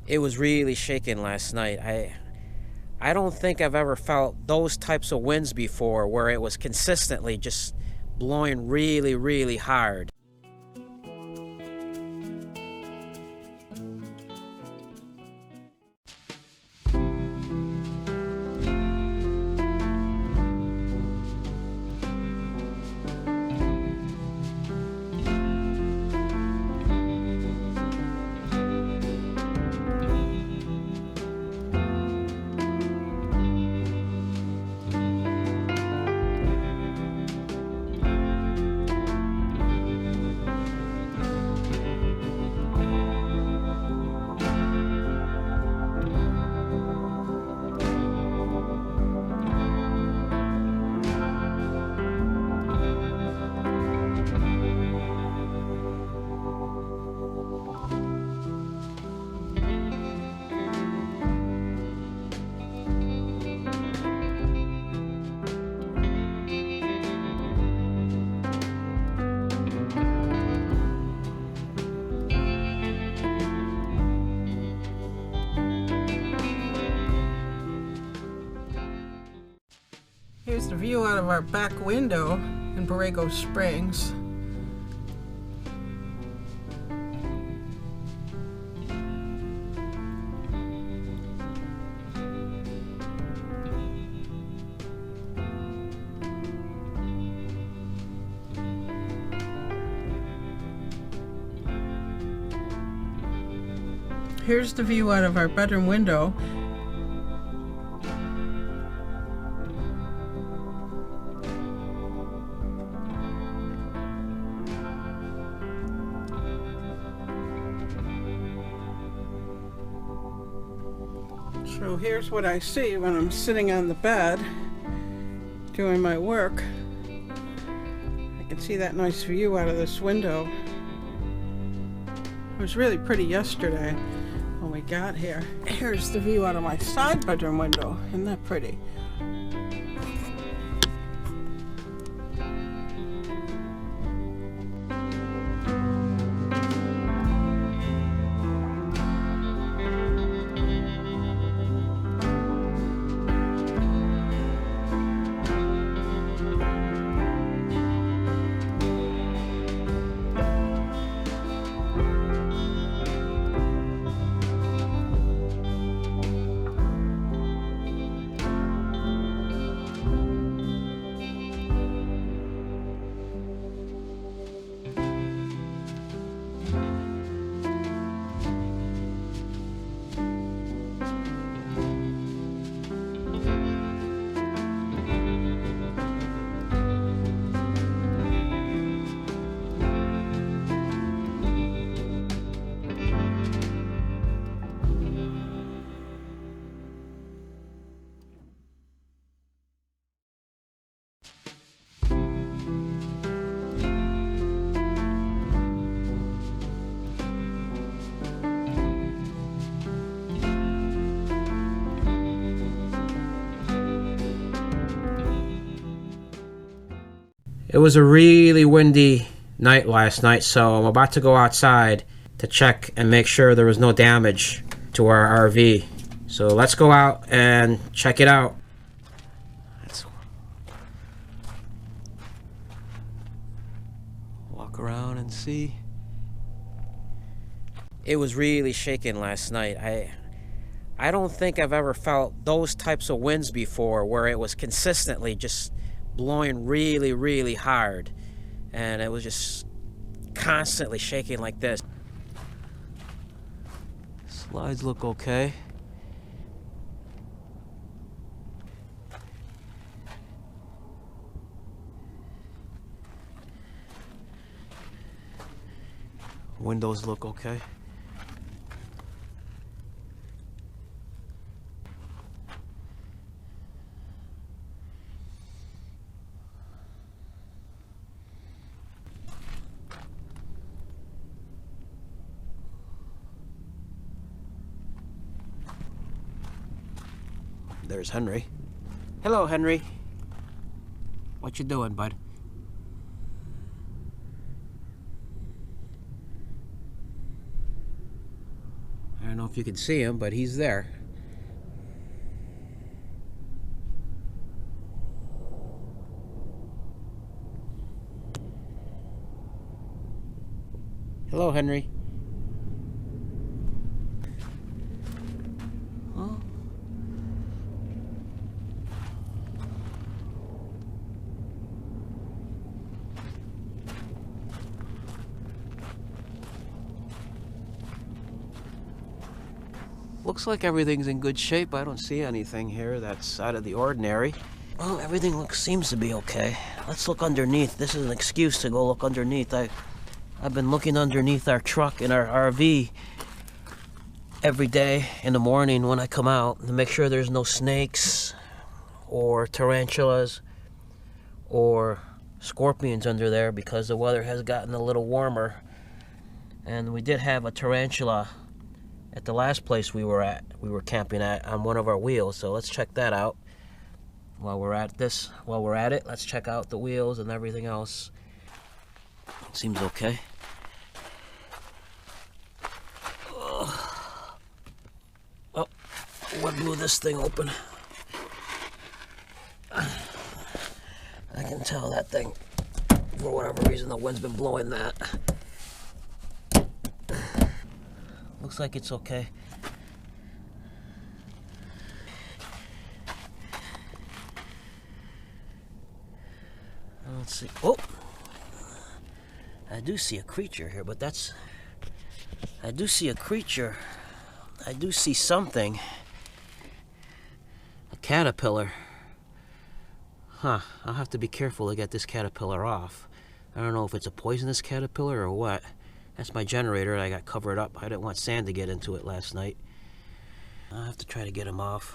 It was really shaking last night. I don't think I've ever felt those types of winds before, where it was consistently just blowing really, really hard. Here's the view out of our back window in Borrego Springs. Here's the view out of our bedroom window. So here's what I see when I'm sitting on the bed doing my work. I can see that nice view out of this window. It was really pretty yesterday when we got here. Here's the view out of my side bedroom window. Isn't that pretty? It was a really windy night last night, so I'm about to go outside to check and make sure there was no damage to our RV. So let's go out and check it out. Let's walk around and see. It was really shaking last night. I don't think I've ever felt those types of winds before, where it was consistently just blowing really, really hard, and it was just constantly shaking like this. Slides look okay. Windows look okay. There's Henry. Hello, Henry. What you doing, bud? I don't know if if you can see him, but he's there. Hello, Henry. Oh. Looks like everything's in good shape. I don't see anything here that's out of the ordinary. Well, everything seems to be okay. Let's look underneath. This is an excuse to go look underneath. I've been looking underneath our truck in our RV every day in the morning when I come out to make sure there's no snakes or tarantulas or scorpions under there, because the weather has gotten a little warmer. And we did have a tarantula at the last place we were camping at on one of our wheels, so let's check that out. While we're at it, let's check out the wheels and everything else. Seems okay. Oh, what blew this thing open? I can tell that thing, for whatever reason, the wind's been blowing that. Looks like it's okay. Let's see. Oh! I do see a creature here, but that's... I do see a creature. I do see something. A caterpillar. Huh. I'll have to be careful to get this caterpillar off. I don't know if it's a poisonous caterpillar or what. That's my generator. I got covered up. I didn't want sand to get into it last night. I'll have to try to get him off.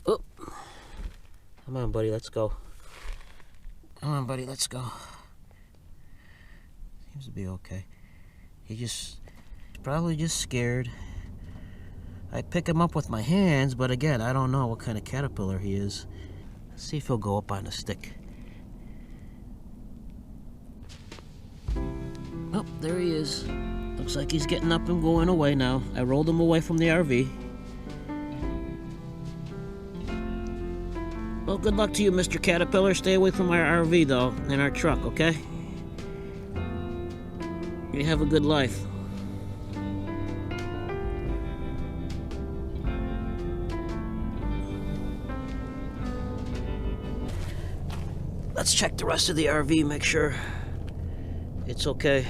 Oh. Come on, buddy, let's go. Come on, buddy, let's go. Seems to be okay. He's probably just scared. I pick him up with my hands, but again, I don't know what kind of caterpillar he is. Let's see if he'll go up on the stick. Oh, there he is. Looks like he's getting up and going away now. I rolled him away from the RV. Well, good luck to you, Mr. Caterpillar. Stay away from our RV, though, and our truck, okay? You have a good life. Let's check the rest of the RV, make sure it's okay.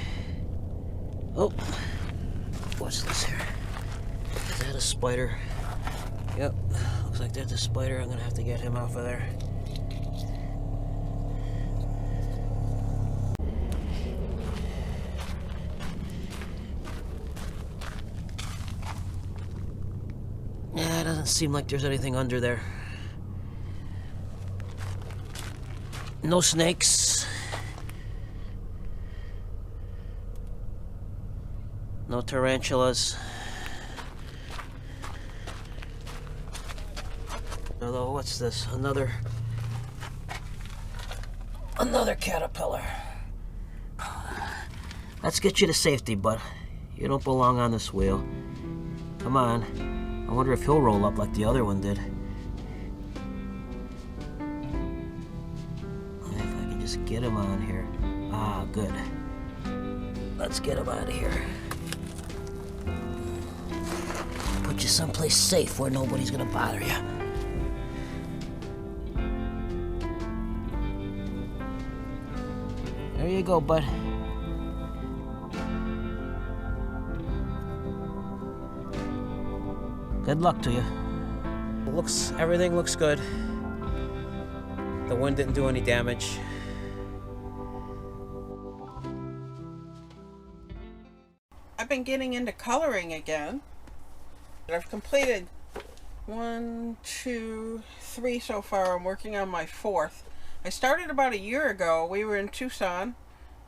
Oh, what's this here? Is that a spider? Yep, looks like that's a spider. I'm gonna have to get him off of there. Yeah, it doesn't seem like there's anything under there. No snakes. No tarantulas. Although, what's this? Another caterpillar. Let's get you to safety, bud. You don't belong on this wheel. Come on. I wonder if he'll roll up like the other one did. If I can just get him on here. Ah, good. Let's get him out of here. Put you someplace safe where nobody's gonna bother you. There you go, bud. Good luck to you. Everything looks good. The wind didn't do any damage. I've been getting into coloring again. I've completed 1, 2, 3 so far. I'm working on my 4th. I started about a year ago. We were in Tucson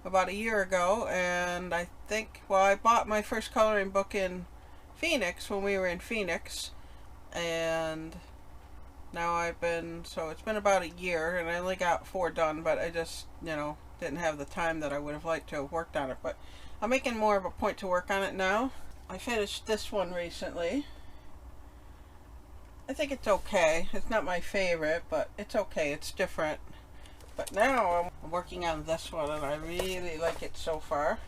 about a year ago, and I bought my first coloring book in Phoenix when we were in Phoenix, and now it's been about a year, and I only got 4 done, but I just, didn't have the time that I would have liked to have worked on it, but I'm making more of a point to work on it now. I finished this one recently. I think it's okay. It's not my favorite, but it's okay. It's different. But now I'm working on this one, and I really like it so far.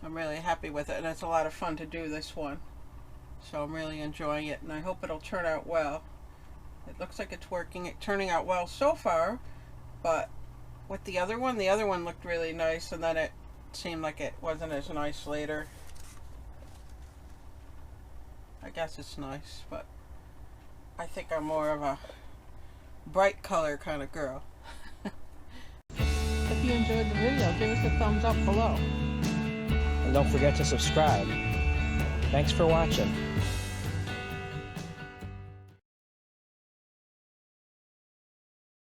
I'm really happy with it, and it's a lot of fun to do this one. So I'm really enjoying it, and I hope it'll turn out well. It looks like it's turning out well so far, but with the other one looked really nice, and then it seemed like it wasn't as nice later. I guess it's nice, but I think I'm more of a bright color kind of girl. If you enjoyed the video, give us a thumbs up below. And don't forget to subscribe. Thanks for watching.